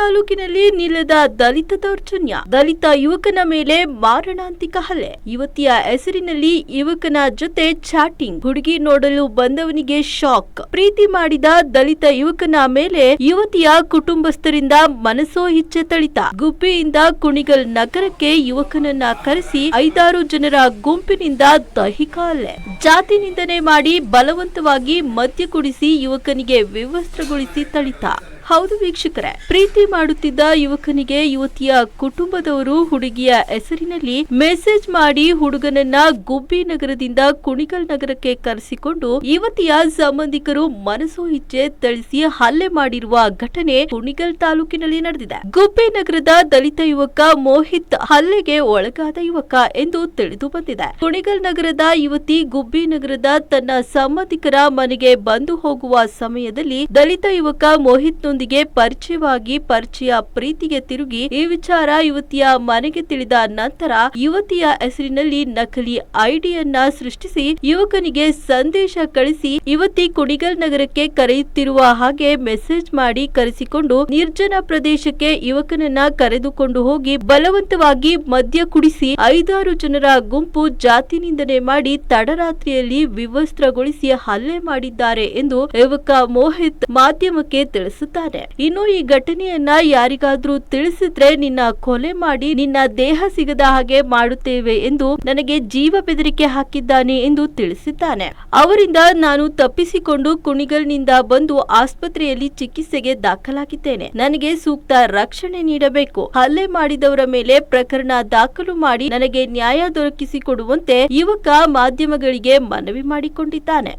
ತಾಲೂಕಿನಲ್ಲಿ ನಿಲ್ಲದ ದಲಿತ ದೌರ್ಜನ್ಯ. ದಲಿತ ಯುವಕನ ಮೇಲೆ ಮಾರಣಾಂತಿಕ ಹಲ್ಲೆ. ಯುವತಿಯ ಹೆಸರಿನಲ್ಲಿ ಯುವಕನ ಜೊತೆ ಚಾಟಿಂಗ್. ಹುಡುಗಿ ನೋಡಲು ಬಂದವನಿಗೆ ಶಾಕ್. ಪ್ರೀತಿ ಮಾಡಿದ ದಲಿತ ಯುವಕನ ಮೇಲೆ ಯುವತಿಯ ಕುಟುಂಬಸ್ಥರಿಂದ ಮನಸೋಇಚ್ಛೆ ಥಳಿತ. ಗುಬ್ಬಿಯಿಂದ ಕುಣಿಗಲ್ ನಗರಕ್ಕೆ ಯುವಕನನ್ನ ಕರೆಸಿ 5-6 ಜನರ ಗುಂಪಿನಿಂದ ದೈಹಿಕ ಹಲ್ಲೆ. ಜಾತಿ ನಿಂದನೆ ಮಾಡಿ ಬಲವಂತವಾಗಿ ಮದ್ಯ ಕುಡಿಸಿ ಯುವಕನಿಗೆ ವಿವಸ್ತ್ರಗೊಳಿಸಿ ಥಳಿತ. ಹೌದು ವೀಕ್ಷಕರೇ, ಪ್ರೀತಿ ಮಾಡುತ್ತಿದ್ದ ಯುವಕನಿಗೆ ಯುವತಿಯ ಕುಟುಂಬದವರು ಹುಡುಗಿಯ ಹೆಸರಿನಲ್ಲಿ ಮೆಸೇಜ್ ಮಾಡಿ ಹುಡುಗನನ್ನ ಗುಬ್ಬಿ ನಗರದಿಂದ ಕುಣಿಗಲ್ ನಗರಕ್ಕೆ ಕರೆಸಿಕೊಂಡು ಯುವತಿಯ ಸಂಬಂಧಿಕರು ಮನಸೋಇಚ್ಛೆ ಥಳಿಸಿ ಹಲ್ಲೆ ಮಾಡಿರುವ ಘಟನೆ ಕುಣಿಗಲ್ ತಾಲೂಕಿನಲ್ಲಿ ನಡೆದಿದೆ. ಗುಬ್ಬಿ ನಗರದ ದಲಿತ ಯುವಕ ಮೋಹಿತ್ ಹಲ್ಲೆಗೆ ಒಳಗಾದ ಯುವಕ ಎಂದು ತಿಳಿದು ಬಂದಿದೆ. ಕುಣಿಗಲ್ ನಗರದ ಯುವತಿ ಗುಬ್ಬಿ ನಗರದ ತನ್ನ ಸಂಬಂಧಿಕರ ಮನೆಗೆ ಬಂದು ಹೋಗುವ ಸಮಯದಲ್ಲಿ ದಲಿತ ಯುವಕ ಮೋಹಿತ್ ಪರಿಚಯ ಪ್ರೀತಿಗೆ ತಿರುಗಿ ಈ ವಿಚಾರ ಯುವತಿಯ ಮನೆಗೆ ತಿಳಿದ ನಂತರ ಯುವತಿಯ ಹೆಸರಿನಲ್ಲಿ ನಕಲಿ ಐಡಿಯನ್ನ ಸೃಷ್ಟಿಸಿ ಯುವಕನಿಗೆ ಸಂದೇಶ ಕಳಿಸಿ ಯುವತಿ ಕುಣಿಗಲ್ ನಗರಕ್ಕೆ ಕರೆಯುತ್ತಿರುವ ಹಾಗೆ ಮೆಸೇಜ್ ಮಾಡಿ ಕರೆಸಿಕೊಂಡು ನಿರ್ಜನ ಪ್ರದೇಶಕ್ಕೆ ಯುವಕನನ್ನ ಕರೆದುಕೊಂಡು ಹೋಗಿ ಬಲವಂತವಾಗಿ ಮದ್ಯ ಕುಡಿಸಿ 5-6 ಜನರ ಗುಂಪು ಜಾತಿ ನಿಂದನೆ ಮಾಡಿ ತಡರಾತ್ರಿಯಲ್ಲಿ ವಿವಸ್ತ್ರಗೊಳಿಸಿ ಹಲ್ಲೆ ಮಾಡಿದ್ದಾರೆ ಎಂದು ಯುವಕ ಮೋಹಿತ್ ಮಾಧ್ಯಮಕ್ಕೆ ತಿಳಿಸುತ್ತಾರೆ. ಇನ್ನು ಈ ಘಟನೆಯನ್ನ ಯಾರಿಗಾದ್ರೂ ತಿಳಿಸಿದ್ರೆ ನಿನ್ನ ಕೊಲೆ ಮಾಡಿ ನಿನ್ನ ದೇಹ ಸಿಗದ ಹಾಗೆ ಮಾಡುತ್ತೇವೆ ಎಂದು ನನಗೆ ಜೀವ ಬೆದರಿಕೆ ಹಾಕಿದ್ದಾನೆ ಎಂದು ತಿಳಿಸಿದ್ದಾನೆ. ಅವರಿಂದ ನಾನು ತಪ್ಪಿಸಿಕೊಂಡು ಕುಣಿಗಲ್ನಿಂದ ಬಂದು ಆಸ್ಪತ್ರೆಯಲ್ಲಿ ಚಿಕಿತ್ಸೆಗೆ ದಾಖಲಾಗಿದ್ದೇನೆ. ನನಗೆ ಸೂಕ್ತ ರಕ್ಷಣೆ ನೀಡಬೇಕು. ಹಲ್ಲೆ ಮಾಡಿದವರ ಮೇಲೆ ಪ್ರಕರಣ ದಾಖಲು ಮಾಡಿ ನನಗೆ ನ್ಯಾಯ ದೊರಕಿಸಿಕೊಡುವಂತೆ ಯುವಕ ಮಾಧ್ಯಮಗಳಿಗೆ ಮನವಿ ಮಾಡಿಕೊಂಡಿದ್ದಾನೆ.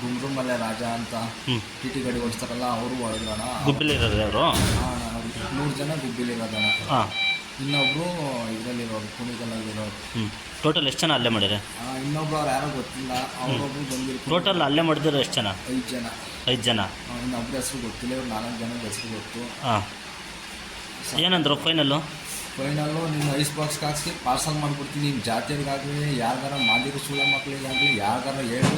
ಗುಂಡ್ರುಮಲೆ ರಾಜ ಅಂತ ಟಿಟಿ ಗಾಡಿ ಓಡಿಸ್ತಾರಲ್ಲ ಅವರು ಹೊಡೆದ್ರಣ. ಗುಬ್ಬಿಲಿ ಇರೋದು ಅವರು 100 ಜನ ಗುಬ್ಬಿಲಿರೋದಣ. ಇನ್ನೊಬ್ರು ಇದರಲ್ಲಿರೋರು ಕುಣಿಗಲ್ಲಲ್ಲಿರೋರು. ಟೋಟಲ್ ಎಷ್ಟು ಜನ ಅಲ್ಲೇ ಮಾಡಿದ್ರೆ? ಇನ್ನೊಬ್ರು ಅವ್ರು ಯಾರೋ ಗೊತ್ತಿಲ್ಲ, ಅವರೊಬ್ರು ಬಂದಿರ್ತಾರೆ. ಟೋಟಲ್ ಅಲ್ಲೇ ಮಾಡಿದ್ರೆ ಎಷ್ಟು ಜನ? 5 ಜನ. 5 ಜನ. ಇನ್ನೊಬ್ರು ಹೆಸರು ಗೊತ್ತಿಲ್ಲ, ಇವ್ರು 4 ಜನ ಹೆಸರು ಗೊತ್ತು. ಏನಂದ್ರು ಫೈನಲ್ಲು ನೀನು ಐಸ್ ಬಾಕ್ಸ್ಗೆ ಹಾಕ್ಸಿ ಪಾರ್ಸಲ್ ಮಾಡಿಬಿಡ್ತೀನಿ. ನಿಮ್ಮ ಜಾತಿಯರಿಗಾಗಲಿ ಯಾರಿಗಾರ ಮಾದಿರು ಸುಳ್ಳ ಮಕ್ಕಳಿಗಾಗಲಿ ಯಾರಿಗಾರ ಹೇಳಿ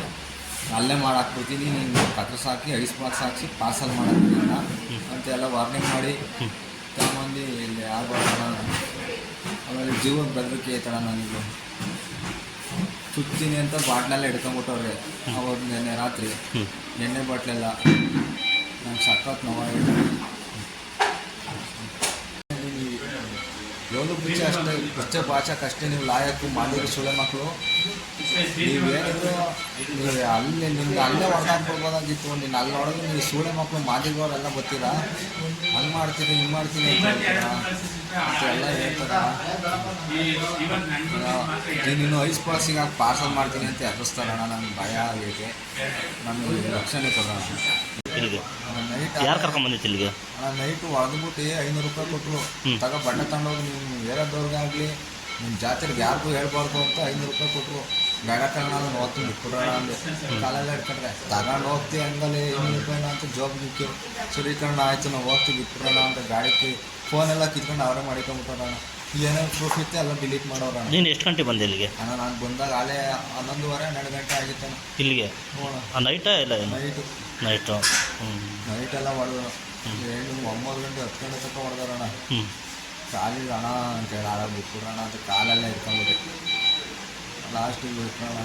ಅಲ್ಲೇ ಮಾಡಾಕ್ಬಿಡ್ತೀನಿ. ನೀನು ಕತ್ರಸ್ ಹಾಕಿ ಐಸ್ ಬಾಕ್ಸ್ ಹಾಕ್ಸಿ ಪಾರ್ಸಲ್ ಮಾಡಾಕ್ಬಿಟ್ಟಿಲ್ಲ ಅಂತೆಲ್ಲ ವಾರ್ನಿಂಗ್ ಮಾಡಿ ತಗೊಂಬಂದು ಇಲ್ಲಿ ಯಾರು ಬರೋಣ. ಆಮೇಲೆ ಜೀವನ ಬೆದರಿಕೆ ಐತಣ ನನಗೆ ಸುತ್ತೀನಿ ಅಂತ ಬಾಟ್ಲೆಲ್ಲ ಹಿಡ್ಕೊಂಬಿಟ್ಟವ್ರೆ. ಅವ್ರು ನೆನ್ನೆ ರಾತ್ರಿ ಎಣ್ಣೆ ಬಾಟ್ಲೆಲ್ಲ ನಂಗೆ ಸಖತ್ ನೋವಾಗಿದೆ. ಯೋನು ಬಿಚ್ಚೆ ಅಷ್ಟೇ ಬಿಚ್ಚೆ ಭಾಷೆಕಷ್ಟೇ ನೀವು ಲಾಯಕು ಮಾಡಿದ್ರು ಸುಳ್ಳೆ ಮಕ್ಕಳು. ನೀವೇನಿದ್ರು ನೀವು ಅಲ್ಲಿ ನಿಮ್ಗೆ ಅಲ್ಲೇ ಹೊಡೆದಾಕ್ಬಿಡ್ಬೋದಾಗಿತ್ತು. ನೀನು ಅಲ್ಲಿ ಹೊಡೆದು ನೀವು ಸುಳ್ಳೆ ಮಕ್ಕಳು ಮಾದಿಗೋರೆಲ್ಲ ಗೊತ್ತೀರಾ, ಹಂಗೆ ಮಾಡ್ತೀರಿ ಹಿಂಗೆ ಮಾಡ್ತೀನಿ ಅಂತೆಲ್ಲ ಹೇಳ್ತಾರ. ನೀನು ಐಸ್ ಬಾಕ್ಸಿಗೆ ಹಾಕಿ ಪಾರ್ಸಲ್ ಮಾಡ್ತೀನಿ ಅಂತ ಎದುರಿಸ್ತಾರಣ್ಣ. ನನಗೆ ಭಯ ಆಗೈತೆ, ನಮಗೆ ರಕ್ಷಣೆ ಕೊಡೋಣ. ಯಾರು ಕರ್ಕೊಂಡ್ಬಂದಿತ್ತು ಇಲ್ಲಿಗೆ? ನೈಟು ಹೊಡೆದ್ಬಿಟ್ಟು 500 ರೂಪಾಯಿ ಕೊಟ್ಟರು. ಬಟ್ಟೆ ತಗೊಂಡೋಗಿ ನೀವು ಬೇರೆದವ್ರಿಗಾಗಲಿ ನಿಮ್ಮ ಜಾತಿಗೆ ಯಾರಿಗೂ ಹೇಳ್ಬಾರ್ದು ಅಂತ 500 ರೂಪಾಯಿ ಕೊಟ್ಟರು. ಬೇಡ ಕಣ ನಾನು ಹೋಗ್ತೀನಿ ಬಿಟ್ಬಿಡೋಣ ಅಂದೆ. ಕಾಲೆಲ್ಲ ಹಿಡ್ಕೊಂಡ್ರೆ ತಗೊಂಡು ಹೋಗ್ತೀವಿ ಹಂಗಲ್ಲಿ 500 ರೂಪಾಯಿನ ಅಂತ ಜಾಬ್ ಬಿಟ್ಟು ಸರಿ ಕಣ ಆಯಿತು ನಾವು ಹೋಗ್ತೀವಿ ಬಿಟ್ಬಿಡೋಣ ಅಂತ ಗಾಡಿಗೆ ಫೋನೆಲ್ಲ ಕಿತ್ಕೊಂಡು ಅವರೇ ಮಾಡಿಕೊಂಬಿಟ್ಟೋಣ. ಏನೇನು ಪ್ರೂಫ್ ಇತ್ತು ಎಲ್ಲ ಡಿಲೀಟ್ ಮಾಡೋಣ. ನೀನು ಎಷ್ಟು ಗಂಟೆ ಬಂದೆ ಇಲ್ಲಿಗೆ? ನಾನು ಬಂದಾಗ ಅಲ್ಲೇ 11:30-12 ಗಂಟೆ ಆಗಿತ್ತು ಇಲ್ಲಿಗೆ. ನೈಟಾ ಇಲ್ಲ? ನೈಟೆಲ್ಲ ಹೊಡೆದು 9 ಗಂಟೆ 10 ಗಂಟೆ ತನಕ ಹೊಡೆದಾರಣ. ಕಾಲಿಗೆ ಹಣ ಅಂತ ಹೇಳಿ ಆಡೋದು ಬಿಟ್ಬಿಡ್ರಣ ಅಂತ ಕಾಲೆಲ್ಲ ಇಟ್ಕೊಂಡ್ಬಿಟ್ಟೆ ಲಾಸ್ಟಿಗೆ ಬಿಟ್ರಣ.